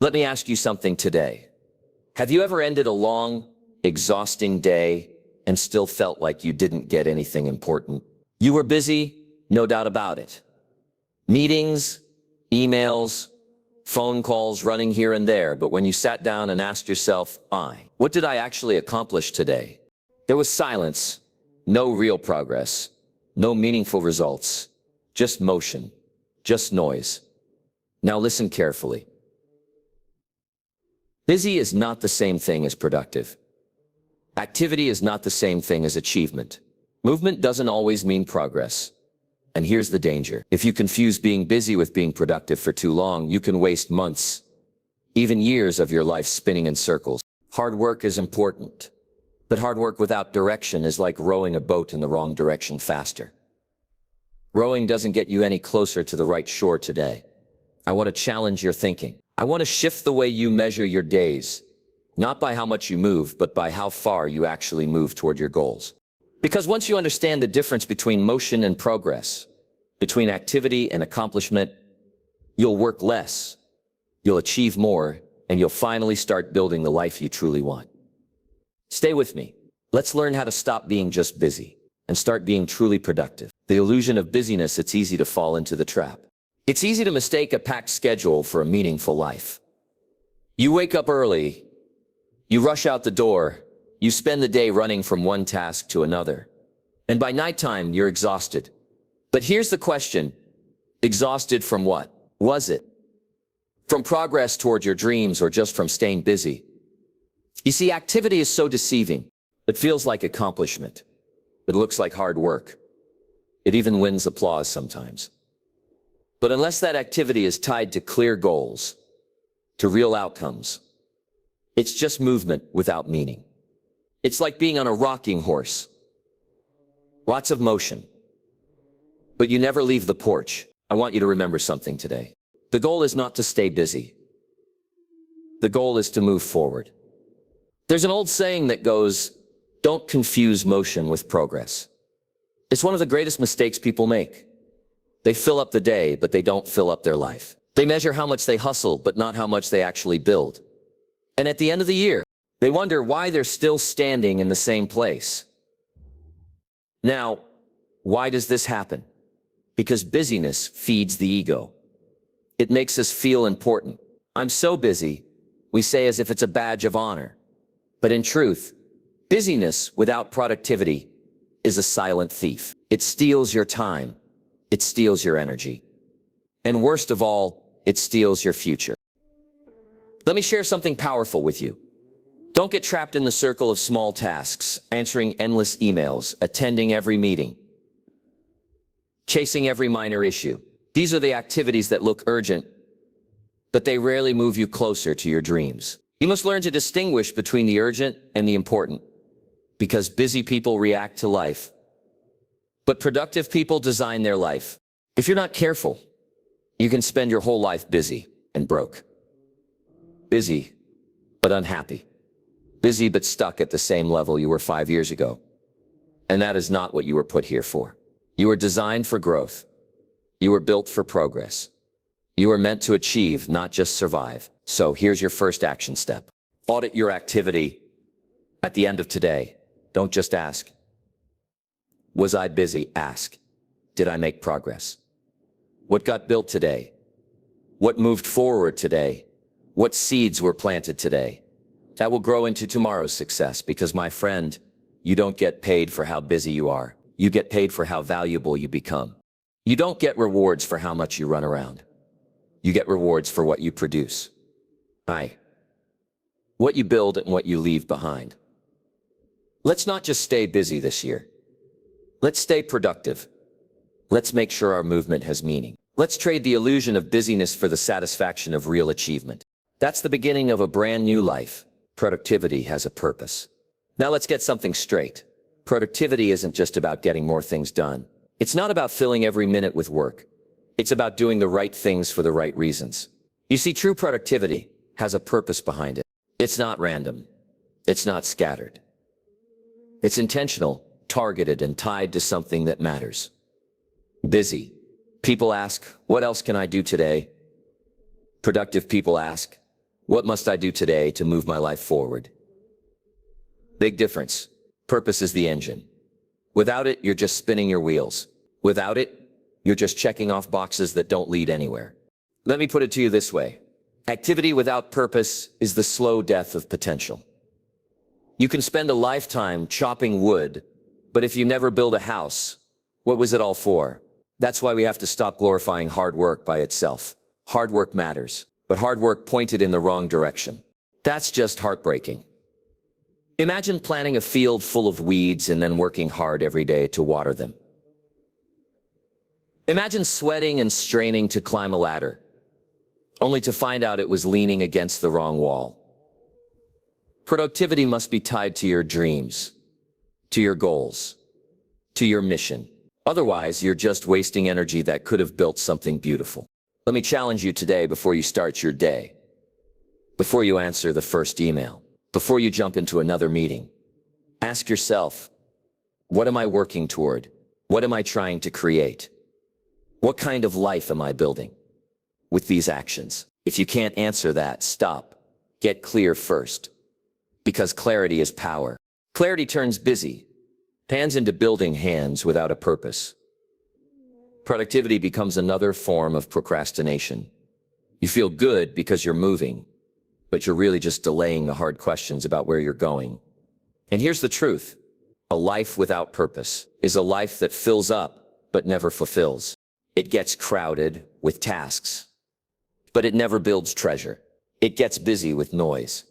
Let me ask you something today. Have you ever ended a long, exhausting day and still felt like you didn't get anything important? You were busy, no doubt about it. Meetings, emails, phone calls running here and there, but when you sat down and asked yourself, what did I actually accomplish today? There was silence, no real progress, no meaningful results, just motion, just noise. Now listen carefully. Busy is not the same thing as productive. Activity is not the same thing as achievement. Movement doesn't always mean progress. And here's the danger. If you confuse being busy with being productive for too long, you can waste months, even years of your life spinning in circles. Hard work is important, but hard work without direction is like rowing a boat in the wrong direction faster. Rowing doesn't get you any closer to the right shore today. I want to challenge your thinking. I want to shift the way you measure your days, not by how much you move, but by how far you actually move toward your goals. Because once you understand the difference between motion and progress, between activity and accomplishment, you'll work less, you'll achieve more, and you'll finally start building the life you truly want. Stay with me. Let's learn how to stop being just busy and start being truly productive. The illusion of busyness, it's easy to fall into the trap. It's easy to mistake a packed schedule for a meaningful life. You wake up early, you rush out the door, you spend the day running from one task to another. And by nighttime, you're exhausted. But here's the question. Exhausted from what? Was it from progress toward your dreams or just from staying busy? You see, activity is so deceiving. It feels like accomplishment. It looks like hard work. It even wins applause sometimes. But unless that activity is tied to clear goals, to real outcomes, it's just movement without meaning. It's like being on a rocking horse. Lots of motion. But you never leave the porch. I want you to remember something today. The goal is not to stay busy. The goal is to move forward. There's an old saying that goes, don't confuse motion with progress. It's one of the greatest mistakes people make. They fill up the day, but they don't fill up their life. They measure how much they hustle, but not how much they actually build. And at the end of the year, they wonder why they're still standing in the same place. Now, why does this happen? Because busyness feeds the ego. It makes us feel important. I'm so busy, we say as if it's a badge of honor. But in truth, busyness without productivity is a silent thief. It steals your time. It steals your energy. And worst of all, it steals your future. Let me share something powerful with you. Don't get trapped in the circle of small tasks, answering endless emails, attending every meeting, chasing every minor issue. These are the activities that look urgent, but they rarely move you closer to your dreams. You must learn to distinguish between the urgent and the important, because busy people react to life, but productive people design their life. If you're not careful, you can spend your whole life busy and broke. Busy, but unhappy. Busy but stuck at the same level you were 5 years ago. And that is not what you were put here for. You were designed for growth. You were built for progress. You were meant to achieve, not just survive. So here's your first action step. Audit your activity at the end of today. Don't just ask, was I busy? Ask, did I make progress? What got built today? What moved forward today? What seeds were planted today? That will grow into tomorrow's success because, my friend, you don't get paid for how busy you are. You get paid for how valuable you become. You don't get rewards for how much you run around. You get rewards for what you produce. What you build and what you leave behind. Let's not just stay busy this year. Let's stay productive. Let's make sure our movement has meaning. Let's trade the illusion of busyness for the satisfaction of real achievement. That's the beginning of a brand new life. Productivity has a purpose. Now let's get something straight. Productivity isn't just about getting more things done. It's not about filling every minute with work. It's about doing the right things for the right reasons. You see, true productivity has a purpose behind it. It's not random. It's not scattered. It's intentional, targeted, and tied to something that matters. Busy people ask, what else can I do today? Productive people ask, What must I do today to move my life forward? Big difference. Purpose is the engine. Without it, you're just spinning your wheels. Without it, you're just checking off boxes that don't lead anywhere. Let me put it to you this way. Activity without purpose is the slow death of potential. You can spend a lifetime chopping wood, but if you never build a house, what was it all for? That's why we have to stop glorifying hard work by itself. Hard work matters, but hard work pointed in the wrong direction. That's just heartbreaking. Imagine planting a field full of weeds and then working hard every day to water them. Imagine sweating and straining to climb a ladder, only to find out it was leaning against the wrong wall. Productivity must be tied to your dreams, to your goals, to your mission. Otherwise, you're just wasting energy that could have built something beautiful. Let me challenge you today before you start your day, before you answer the first email, before you jump into another meeting. Ask yourself, what am I working toward? What am I trying to create? What kind of life am I building with these actions? If you can't answer that, stop. Get clear first. Because clarity is power. Clarity turns busy hands into building hands without a purpose. Productivity becomes another form of procrastination. You feel good because you're moving, but you're really just delaying the hard questions about where you're going. And here's the truth. A life without purpose is a life that fills up, but never fulfills. It gets crowded with tasks, but it never builds treasure. It gets busy with noise,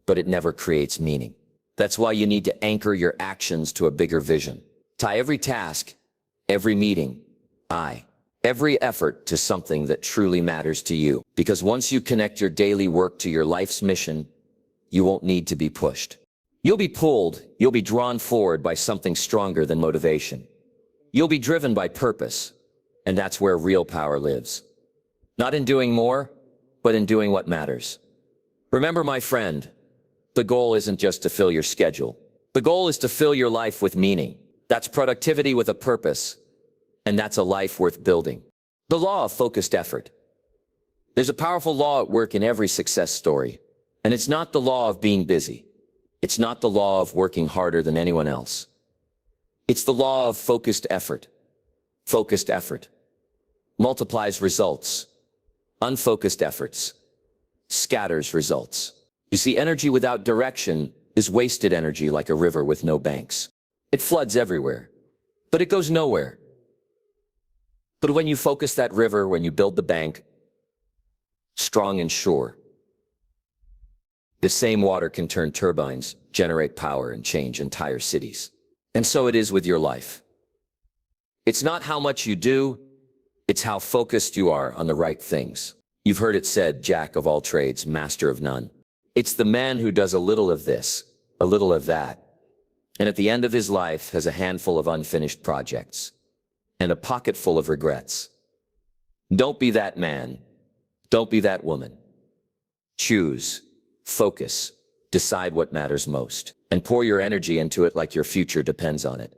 but it never creates meaning. That's why you need to anchor your actions to a bigger vision. Tie every task, every meeting, every effort to something that truly matters to you. Because once you connect your daily work to your life's mission, you won't need to be pushed. You'll be pulled, you'll be drawn forward by something stronger than motivation. You'll be driven by purpose, and that's where real power lives. Not in doing more, but in doing what matters. Remember, my friend, the goal isn't just to fill your schedule. The goal is to fill your life with meaning. That's productivity with a purpose, and that's a life worth building. The law of focused effort. There's a powerful law at work in every success story, and it's not the law of being busy. It's not the law of working harder than anyone else. It's the law of focused effort. Focused effort multiplies results. Unfocused efforts scatters results. You see, energy without direction is wasted energy, like a river with no banks. It floods everywhere, but it goes nowhere. But when you focus that river, when you build the bank strong and sure, the same water can turn turbines, generate power, and change entire cities. And so it is with your life. It's not how much you do, it's how focused you are on the right things. You've heard it said, jack of all trades, master of none. It's the man who does a little of this, a little of that, and at the end of his life has a handful of unfinished projects and a pocket full of regrets. Don't be that man. Don't be that woman. Choose, focus, decide what matters most, and pour your energy into it like your future depends on it,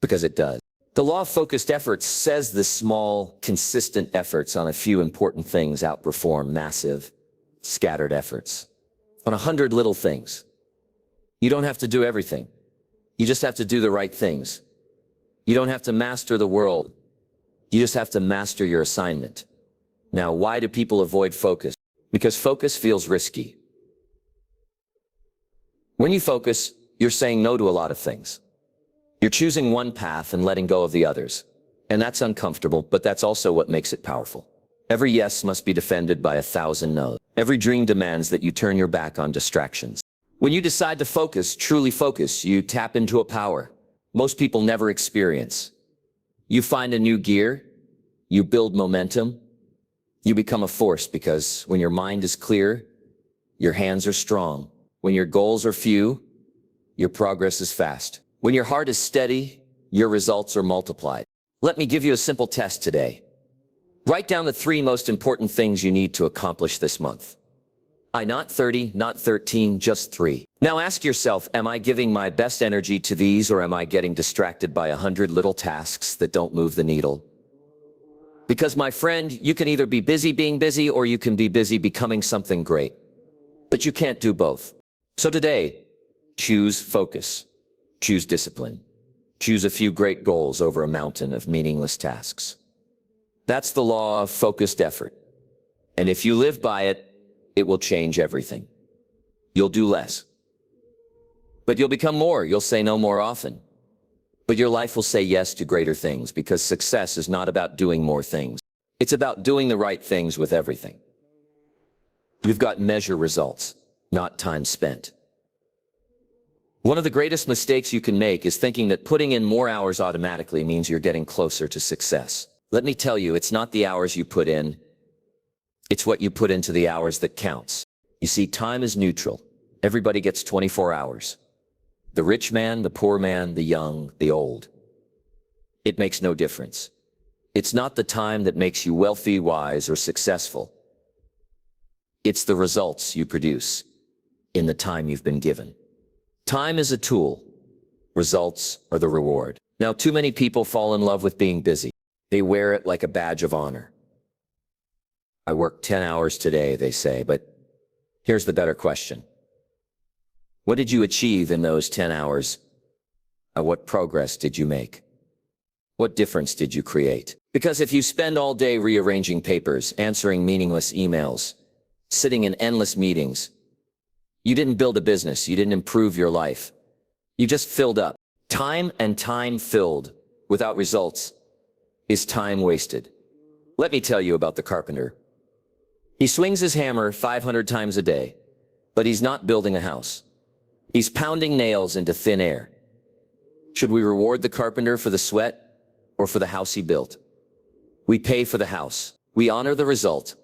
because it does. The law of focused efforts says the small, consistent efforts on a few important things outperform massive, scattered efforts on 100 little things. You don't have to do everything. You just have to do the right things. You don't have to master the world. You just have to master your assignment. Now, why do people avoid focus? Because focus feels risky. When you focus, you're saying no to a lot of things. You're choosing one path and letting go of the others. And that's uncomfortable, but that's also what makes it powerful. Every yes must be defended by 1,000 no's. Every dream demands that you turn your back on distractions. When you decide to focus, truly focus, you tap into a power most people never experience. You find a new gear, you build momentum, you become a force, because when your mind is clear, your hands are strong. When your goals are few, your progress is fast. When your heart is steady, your results are multiplied. Let me give you a simple test today. Write down the 3 most important things you need to accomplish this month. Not 30, not 13, just 3. Now ask yourself, am I giving my best energy to these, or am I getting distracted by 100 little tasks that don't move the needle? Because, my friend, you can either be busy being busy, or you can be busy becoming something great. But you can't do both. So today, choose focus, choose discipline, choose a few great goals over a mountain of meaningless tasks. That's the law of focused effort. And if you live by it, it will change everything. You'll do less. But you'll become more. You'll say no more often. But your life will say yes to greater things, because success is not about doing more things. It's about doing the right things with everything. You've got to measure results, not time spent. One of the greatest mistakes you can make is thinking that putting in more hours automatically means you're getting closer to success. Let me tell you, it's not the hours you put in. It's what you put into the hours that counts. You see, time is neutral. Everybody gets 24 hours. The rich man, the poor man, the young, the old. It makes no difference. It's not the time that makes you wealthy, wise, or successful. It's the results you produce in the time you've been given. Time is a tool. Results are the reward. Now, too many people fall in love with being busy. They wear it like a badge of honor. I worked 10 hours today, they say, but here's the better question. What did you achieve in those 10 hours? What progress did you make? What difference did you create? Because if you spend all day rearranging papers, answering meaningless emails, sitting in endless meetings, you didn't build a business, you didn't improve your life. You just filled up. Time and time filled without results is time wasted. Let me tell you about the carpenter. He swings his hammer 500 times a day, but he's not building a house. He's pounding nails into thin air. Should we reward the carpenter for the sweat or for the house he built? We pay for the house. We honor the result,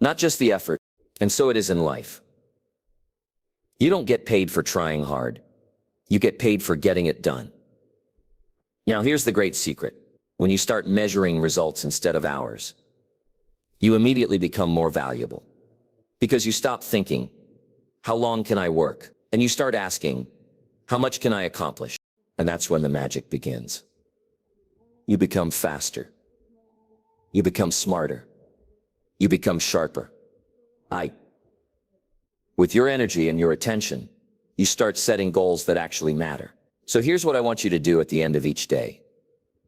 not just the effort. And so it is in life. You don't get paid for trying hard. You get paid for getting it done. Now, here's the great secret. When you start measuring results instead of hours, you immediately become more valuable. Because you stop thinking, how long can I work? And you start asking, how much can I accomplish? And that's when the magic begins. You become faster. You become smarter. You become sharper. With your energy and your attention, you start setting goals that actually matter. So here's what I want you to do at the end of each day.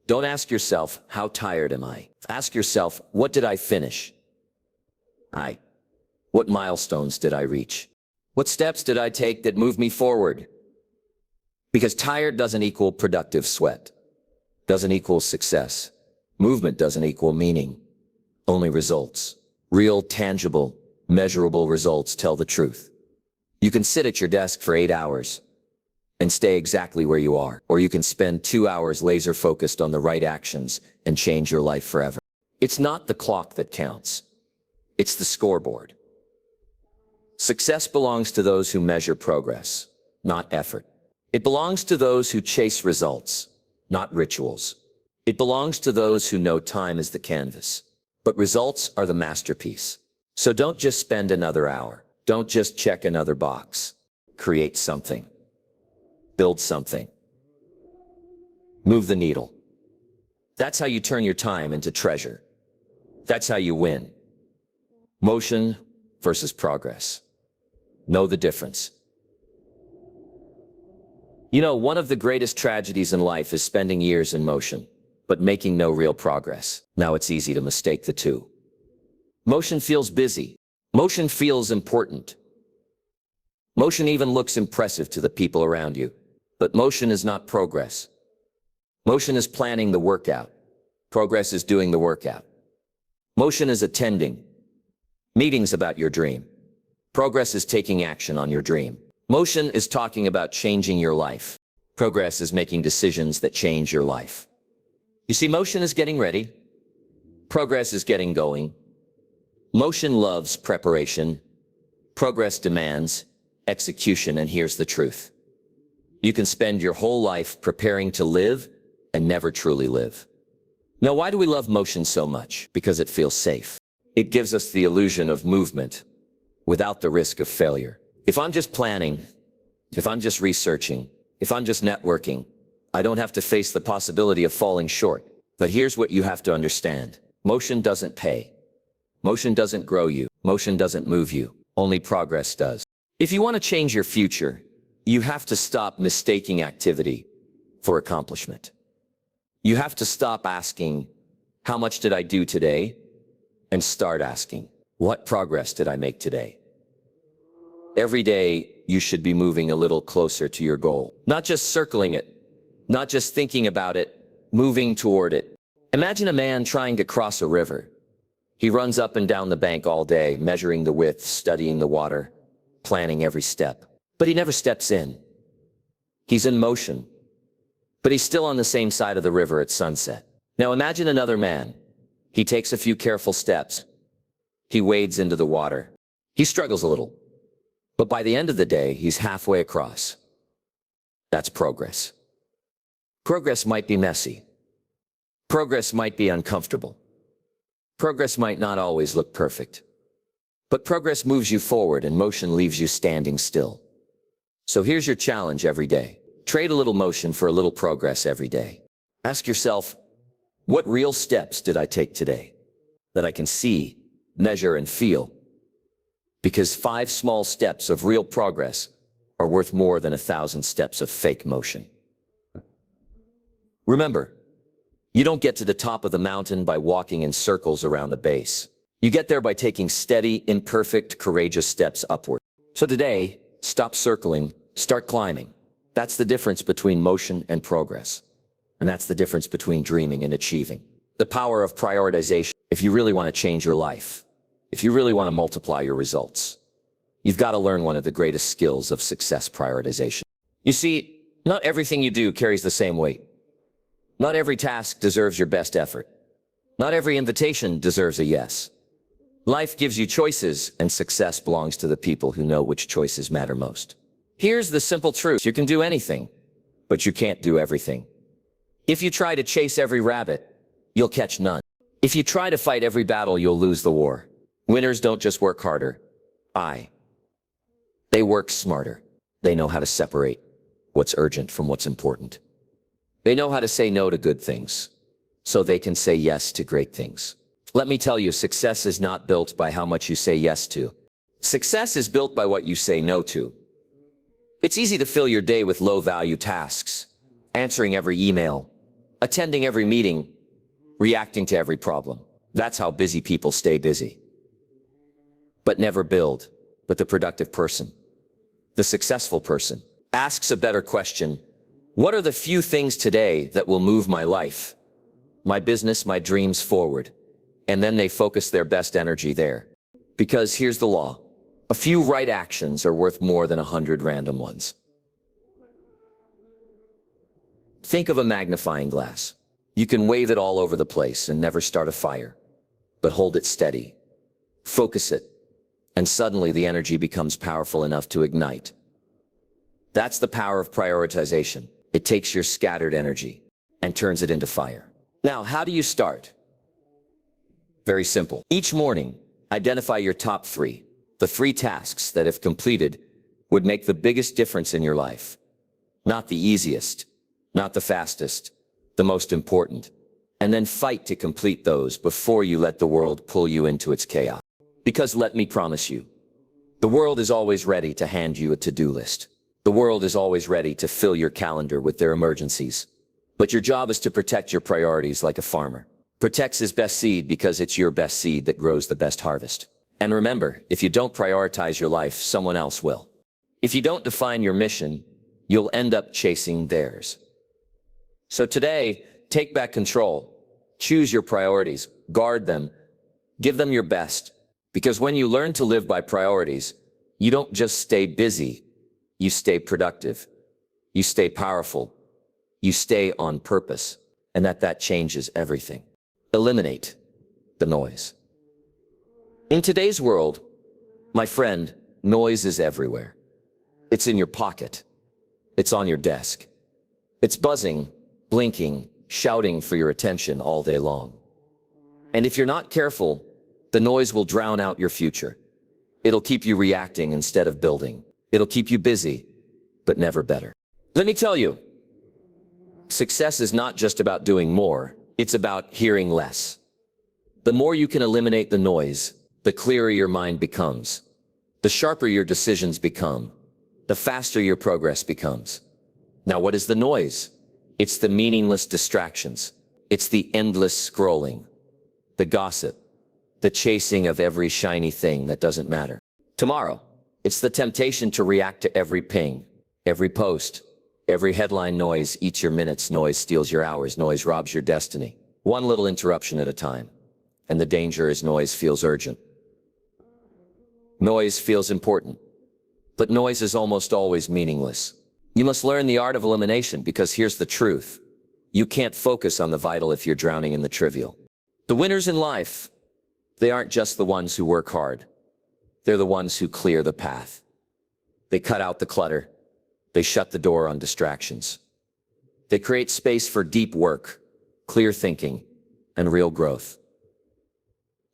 Don't ask yourself, how tired am I? Ask yourself, what did I finish? What milestones did I reach? What steps did I take that moved me forward? Because tired doesn't equal productive sweat, doesn't equal success. Movement doesn't equal meaning, only results. Real, tangible, measurable results tell the truth. You can sit at your desk for 8 hours and stay exactly where you are, or you can spend 2 hours laser focused on the right actions and change your life forever. It's not the clock that counts. It's the scoreboard. Success belongs to those who measure progress, not effort. It belongs to those who chase results, not rituals. It belongs to those who know time is the canvas, but results are the masterpiece. So don't just spend another hour. Don't just check another box. Create something. Build something. Move the needle. That's how you turn your time into treasure. That's how you win. Motion versus progress. Know the difference. You know, one of the greatest tragedies in life is spending years in motion, but making no real progress. Now it's easy to mistake the two. Motion feels busy. Motion feels important. Motion even looks impressive to the people around you. But motion is not progress. Motion is planning the workout. Progress is doing the workout. Motion is attending meetings about your dream. Progress is taking action on your dream. Motion is talking about changing your life. Progress is making decisions that change your life. You see, motion is getting ready. Progress is getting going. Motion loves preparation. Progress demands execution, and here's the truth. You can spend your whole life preparing to live and never truly live. Now, why do we love motion so much? Because it feels safe. It gives us the illusion of movement without the risk of failure. If I'm just planning, if I'm just researching, if I'm just networking, I don't have to face the possibility of falling short. But here's what you have to understand. Motion doesn't pay. Motion doesn't grow you. Motion doesn't move you. Only progress does. If you want to change your future, you have to stop mistaking activity for accomplishment. You have to stop asking, how much did I do today? And start asking, what progress did I make today? Every day, you should be moving a little closer to your goal. Not just circling it, not just thinking about it, moving toward it. Imagine a man trying to cross a river. He runs up and down the bank all day, measuring the width, studying the water, planning every step. But he never steps in. He's in motion, but he's still on the same side of the river at sunset. Now imagine another man. He takes a few careful steps. He wades into the water. He struggles a little, but by the end of the day, he's halfway across. That's progress. Progress might be messy. Progress might be uncomfortable. Progress might not always look perfect. But progress moves you forward and motion leaves you standing still. So here's your challenge every day. Trade a little motion for a little progress every day. Ask yourself, what real steps did I take today that I can see, measure, and feel? Because 5 small steps of real progress are worth more than 1,000 steps of fake motion. Remember, you don't get to the top of the mountain by walking in circles around the base. You get there by taking steady, imperfect, courageous steps upward. So today, stop circling, start climbing. That's the difference between motion and progress. And that's the difference between dreaming and achieving. The power of prioritization. If you really want to change your life, if you really want to multiply your results, you've got to learn one of the greatest skills of success: prioritization. You see, not everything you do carries the same weight. Not every task deserves your best effort. Not every invitation deserves a yes. Life gives you choices, and success belongs to the people who know which choices matter most. Here's the simple truth. You can do anything, but you can't do everything. If you try to chase every rabbit, you'll catch none. If you try to fight every battle, you'll lose the war. Winners don't just work harder. They work smarter. They know how to separate what's urgent from what's important. They know how to say no to good things, so they can say yes to great things. Let me tell you, success is not built by how much you say yes to. Success is built by what you say no to. It's easy to fill your day with low-value tasks, answering every email, attending every meeting, reacting to every problem. That's how busy people stay busy. But never build. But the productive person, the successful person, asks a better question. What are the few things today that will move my life, my business, my dreams forward? And then they focus their best energy there. Because here's the law. A few right actions are worth more than 100 random ones. Think of a magnifying glass. You can wave it all over the place and never start a fire. But hold it steady. Focus it. And suddenly the energy becomes powerful enough to ignite. That's the power of prioritization. It takes your scattered energy and turns it into fire. Now, how do you start? Very simple. Each morning, identify your top 3, the 3 tasks that, if completed, would make the biggest difference in your life. Not the easiest, not the fastest, the most important. And then fight to complete those before you let the world pull you into its chaos. Because let me promise you, the world is always ready to hand you a to-do list. The world is always ready to fill your calendar with their emergencies. But your job is to protect your priorities like a farmer protects his best seed, because it's your best seed that grows the best harvest. And remember, if you don't prioritize your life, someone else will. If you don't define your mission, you'll end up chasing theirs. So today, take back control. Choose your priorities, guard them, give them your best. Because when you learn to live by priorities, you don't just stay busy, you stay productive, you stay powerful, you stay on purpose, and that changes everything. Eliminate the noise. In today's world, my friend, noise is everywhere. It's in your pocket. It's on your desk. It's buzzing, blinking, shouting for your attention all day long. And if you're not careful, the noise will drown out your future. It'll keep you reacting instead of building. It'll keep you busy, but never better. Let me tell you, success is not just about doing more, it's about hearing less. The more you can eliminate the noise, the clearer your mind becomes. The sharper your decisions become, the faster your progress becomes. Now, what is the noise? It's the meaningless distractions. It's the endless scrolling, the gossip, the chasing of every shiny thing that doesn't matter. Tomorrow, it's the temptation to react to every ping, every post, every headline. Noise eats your minutes, noise steals your hours, noise robs your destiny. One little interruption at a time. And the danger is noise feels urgent. Noise feels important. But noise is almost always meaningless. You must learn the art of elimination, because here's the truth. You can't focus on the vital if you're drowning in the trivial. The winners in life, they aren't just the ones who work hard. They're the ones who clear the path. They cut out the clutter. They shut the door on distractions. They create space for deep work, clear thinking, and real growth.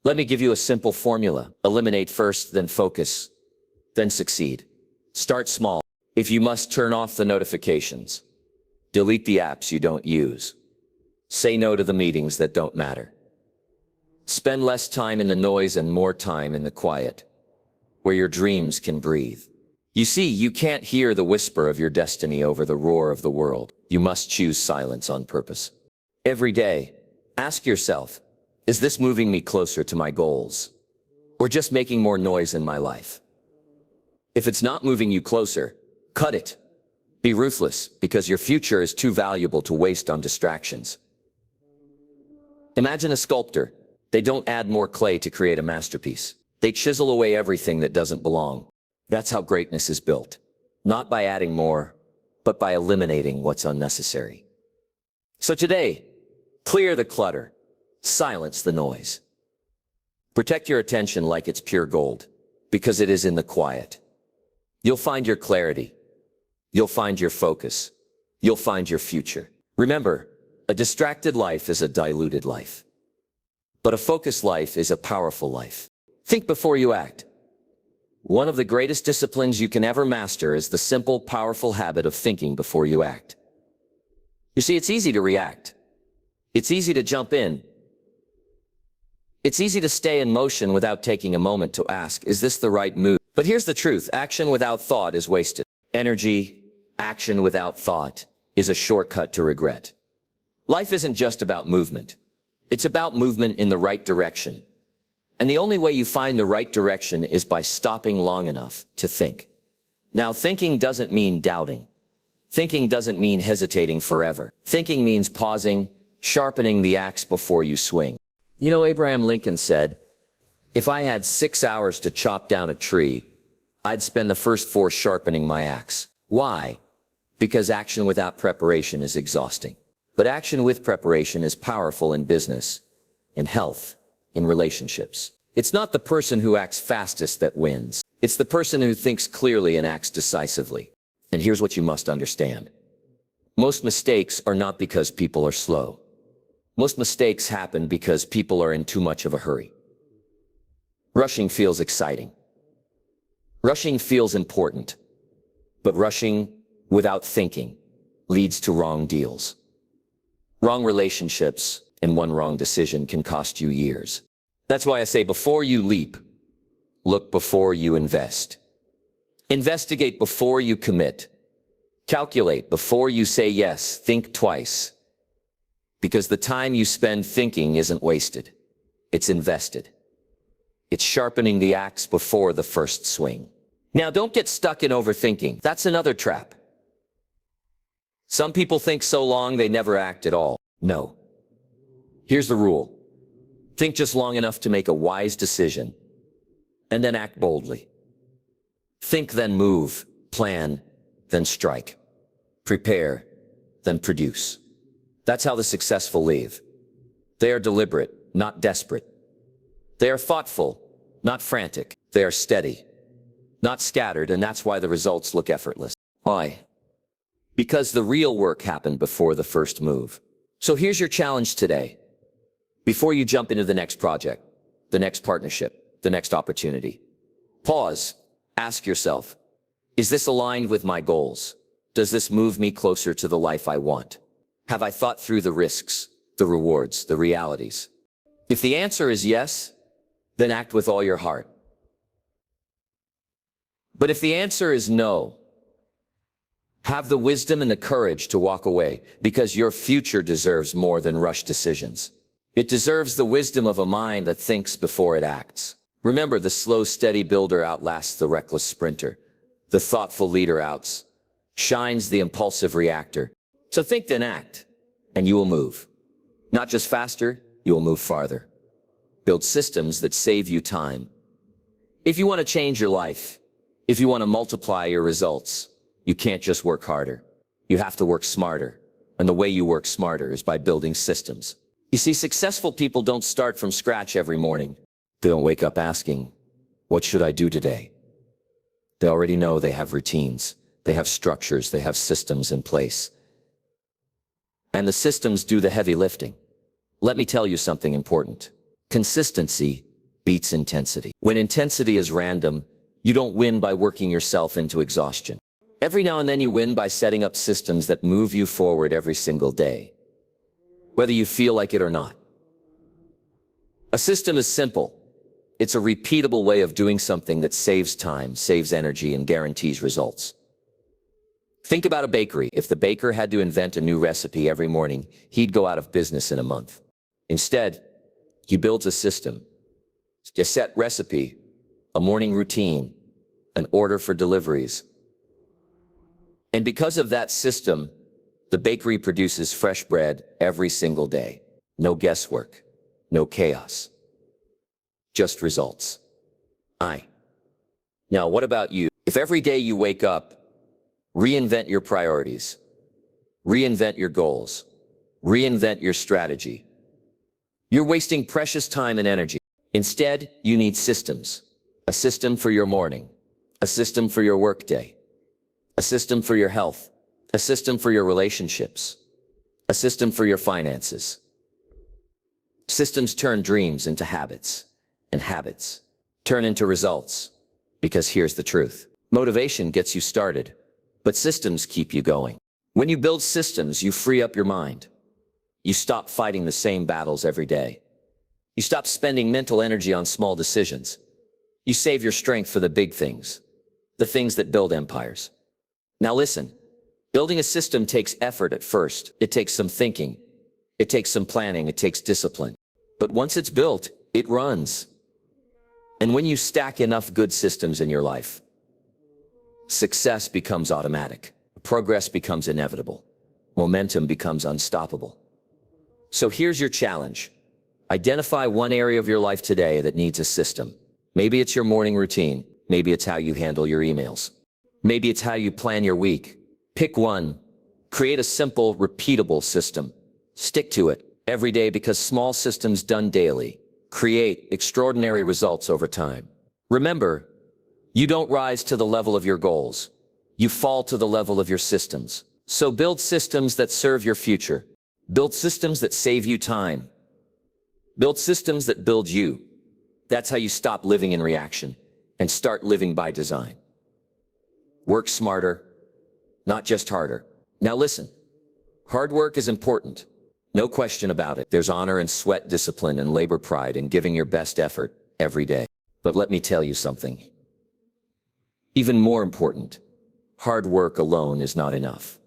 Let me give you a simple formula. Eliminate first, then focus, then succeed. Start small. If you must, turn off the notifications. Delete the apps you don't use. Say no to the meetings that don't matter. Spend less time in the noise and more time in the quiet, where your dreams can breathe. You see, you can't hear the whisper of your destiny over the roar of the world. You must choose silence on purpose. Every day, ask yourself, is this moving me closer to my goals, or just making more noise in my life? If it's not moving you closer, cut it. Be ruthless, because your future is too valuable to waste on distractions. Imagine a sculptor. They don't add more clay to create a masterpiece. They chisel away everything that doesn't belong. That's how greatness is built. Not by adding more, but by eliminating what's unnecessary. So today, clear the clutter. Silence the noise. Protect your attention like it's pure gold, because it is in the quiet. You'll find your clarity. You'll find your focus. You'll find your future. Remember, a distracted life is a diluted life. But a focused life is a powerful life. Think before you act. One of the greatest disciplines you can ever master is the simple, powerful habit of thinking before you act. You see, it's easy to react. It's easy to jump in. It's easy to stay in motion without taking a moment to ask, is this the right move? But here's the truth. Action without thought is wasted. Energy, action without thought, is a shortcut to regret. Life isn't just about movement. It's about movement in the right direction. And the only way you find the right direction is by stopping long enough to think. Now, thinking doesn't mean doubting. Thinking doesn't mean hesitating forever. Thinking means pausing, sharpening the axe before you swing. You know, Abraham Lincoln said, if I had 6 hours to chop down a tree, I'd spend the first 4 sharpening my axe. Why? Because action without preparation is exhausting. But action with preparation is powerful in business, in health, in relationships. It's not the person who acts fastest that wins. It's the person who thinks clearly and acts decisively. And here's what you must understand. Most mistakes are not because people are slow. Most mistakes happen because people are in too much of a hurry. Rushing feels exciting. Rushing feels important. But rushing without thinking leads to wrong deals. Wrong relationships and one wrong decision can cost you years. That's why I say before you leap, look before you invest. Investigate before you commit. Calculate before you say yes. Think twice. Because the time you spend thinking isn't wasted. It's invested. It's sharpening the axe before the first swing. Now, don't get stuck in overthinking. That's another trap. Some people think so long they never act at all. No. Here's the rule. Think just long enough to make a wise decision, and then act boldly. Think, then move. Plan, then strike. Prepare, then produce. That's how the successful live. They are deliberate, not desperate. They are thoughtful, not frantic. They are steady, not scattered, and that's why the results look effortless. Why? Because the real work happened before the first move. So here's your challenge today. Before you jump into the next project, the next partnership, the next opportunity, pause, ask yourself, is this aligned with my goals? Does this move me closer to the life I want? Have I thought through the risks, the rewards, the realities? If the answer is yes, then act with all your heart. But if the answer is no, have the wisdom and the courage to walk away, because your future deserves more than rushed decisions. It deserves the wisdom of a mind that thinks before it acts. Remember, the slow, steady builder outlasts the reckless sprinter. The thoughtful leader outshines the impulsive reactor. So think then act, and you will move. Not just faster, you will move farther. Build systems that save you time. If you want to change your life, if you want to multiply your results, you can't just work harder. You have to work smarter. And the way you work smarter is by building systems. You see, successful people don't start from scratch every morning. They don't wake up asking, what should I do today? They already know they have routines. They have structures. They have systems in place. And the systems do the heavy lifting. Let me tell you something important. Consistency beats intensity. When intensity is random, you don't win by working yourself into exhaustion. Every now and then you win by setting up systems that move you forward every single day, whether you feel like it or not. A system is simple. It's a repeatable way of doing something that saves time, saves energy, and guarantees results. Think about a bakery. If the baker had to invent a new recipe every morning, he'd go out of business in a month. Instead, he builds a system, a set recipe, a morning routine, an order for deliveries. And because of that system, the bakery produces fresh bread every single day. No guesswork, no chaos, just results. Now, what about you? If every day you wake up, reinvent your priorities, reinvent your goals, reinvent your strategy, you're wasting precious time and energy. Instead, you need systems. A system for your morning, a system for your workday, a system for your health, a system for your relationships, a system for your finances. Systems turn dreams into habits, and habits turn into results. Because here's the truth. Motivation gets you started, but systems keep you going. When you build systems, you free up your mind. You stop fighting the same battles every day. You stop spending mental energy on small decisions. You save your strength for the big things, the things that build empires. Now listen, building a system takes effort at first. It takes some thinking. It takes some planning. It takes discipline. But once it's built, it runs. And when you stack enough good systems in your life, success becomes automatic. Progress becomes inevitable. Momentum becomes unstoppable. So here's your challenge. Identify one area of your life today that needs a system. Maybe it's your morning routine. Maybe it's how you handle your emails. Maybe it's how you plan your week. Pick one. Create a simple, repeatable system. Stick to it every day, because small systems done daily create extraordinary results over time. Remember, you don't rise to the level of your goals. You fall to the level of your systems. So build systems that serve your future. Build systems that save you time. Build systems that build you. That's how you stop living in reaction and start living by design. Work smarter, not just harder. Now listen, hard work is important. No question about it. There's honor and sweat, discipline and labor pride in giving your best effort every day. But let me tell you something. Even more important, hard work alone is not enough.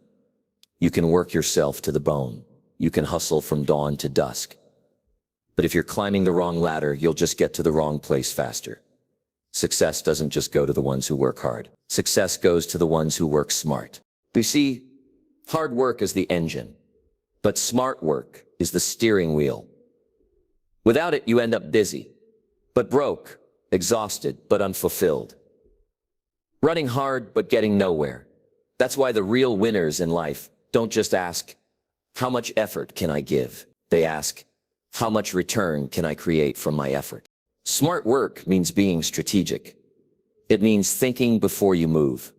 You can work yourself to the bone. You can hustle from dawn to dusk. But if you're climbing the wrong ladder, you'll just get to the wrong place faster. Success doesn't just go to the ones who work hard. Success goes to the ones who work smart. You see, hard work is the engine, but smart work is the steering wheel. Without it, you end up busy, but broke, exhausted, but unfulfilled. Running hard, but getting nowhere. That's why the real winners in life don't just ask, how much effort can I give? They ask, how much return can I create from my effort? Smart work means being strategic. It means thinking before you move.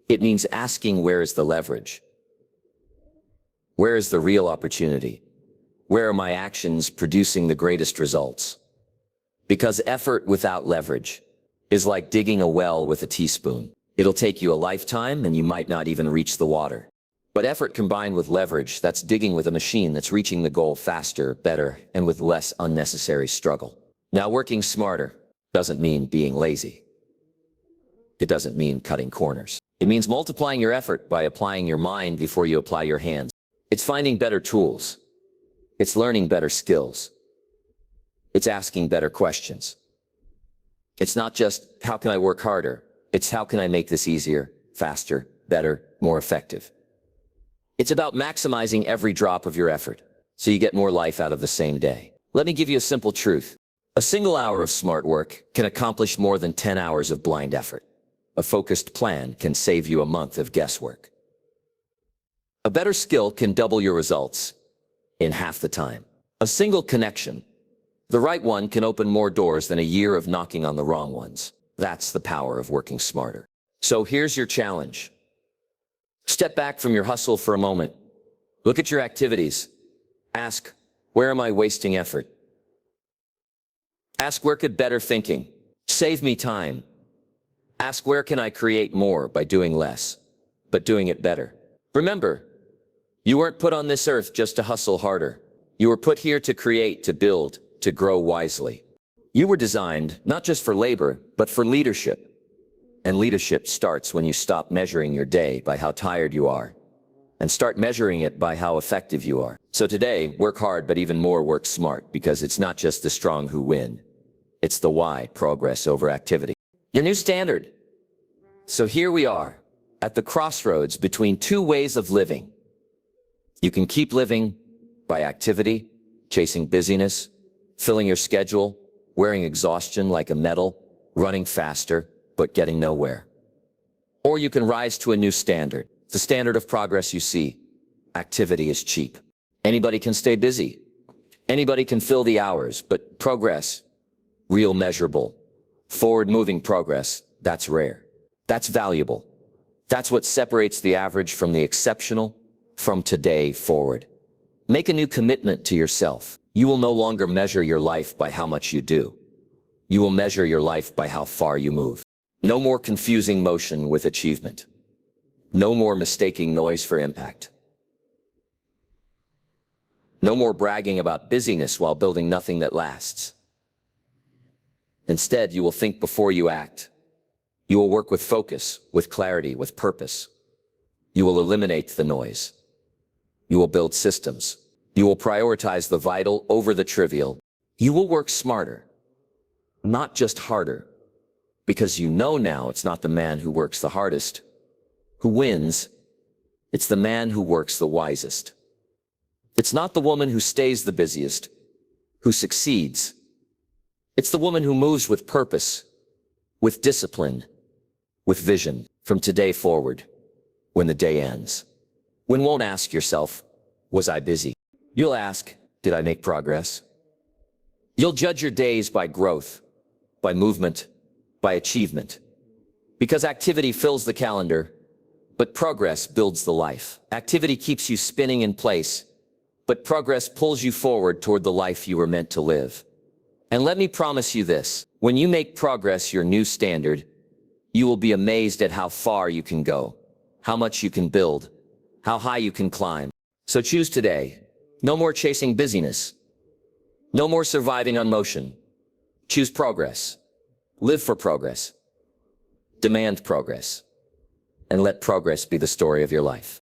It means asking, where is the leverage? Where is the real opportunity? Where are my actions producing the greatest results? Because effort without leverage is like digging a well with a teaspoon. It'll take you a lifetime and you might not even reach the water. But effort combined with leverage, that's digging with a machine that's reaching the goal faster, better, and with less unnecessary struggle. Now, working smarter doesn't mean being lazy. It doesn't mean cutting corners. It means multiplying your effort by applying your mind before you apply your hands. It's finding better tools. It's learning better skills. It's asking better questions. It's not just, how can I work harder? It's how can I make this easier, faster, better, more effective? It's about maximizing every drop of your effort so you get more life out of the same day. Let me give you a simple truth. A single hour of smart work can accomplish more than 10 hours of blind effort. A focused plan can save you a month of guesswork. A better skill can double your results in half the time. A single connection, the right one, can open more doors than a year of knocking on the wrong ones. That's the power of working smarter. So here's your challenge. Step back from your hustle for a moment. Look at your activities. Ask, where am I wasting effort? Ask, where could better thinking save me time? Ask, where can I create more by doing less, but doing it better? Remember, you weren't put on this earth just to hustle harder. You were put here to create, to build, to grow wisely. You were designed not just for labor, but for leadership. And leadership starts when you stop measuring your day by how tired you are and start measuring it by how effective you are. So today, work hard, but even more, work smart, because it's not just the strong who win. It's the why, progress over activity. Your new standard. So here we are, at the crossroads between two ways of living. You can keep living by activity, chasing busyness, filling your schedule, wearing exhaustion like a medal, running faster, but getting nowhere. Or you can rise to a new standard, the standard of progress. You see, activity is cheap. Anybody can stay busy. Anybody can fill the hours, but progress, real, measurable, forward-moving progress, that's rare. That's valuable. That's what separates the average from the exceptional, from today forward. Make a new commitment to yourself. You will no longer measure your life by how much you do. You will measure your life by how far you move. No more confusing motion with achievement. No more mistaking noise for impact. No more bragging about busyness while building nothing that lasts. Instead, you will think before you act. You will work with focus, with clarity, with purpose. You will eliminate the noise. You will build systems. You will prioritize the vital over the trivial. You will work smarter, not just harder, because you know now it's not the man who works the hardest who wins. It's the man who works the wisest. It's not the woman who stays the busiest who succeeds. It's the woman who moves with purpose, with discipline, with vision. From today forward, when the day ends, when won't ask yourself, was I busy? You'll ask, did I make progress? You'll judge your days by growth, by movement, by achievement. Because activity fills the calendar, but progress builds the life. Activity keeps you spinning in place, but progress pulls you forward toward the life you were meant to live. And let me promise you this, when you make progress your new standard, you will be amazed at how far you can go, how much you can build, how high you can climb. So choose today. No more chasing busyness. No more surviving on motion. Choose progress. Live for progress. Demand progress. And let progress be the story of your life.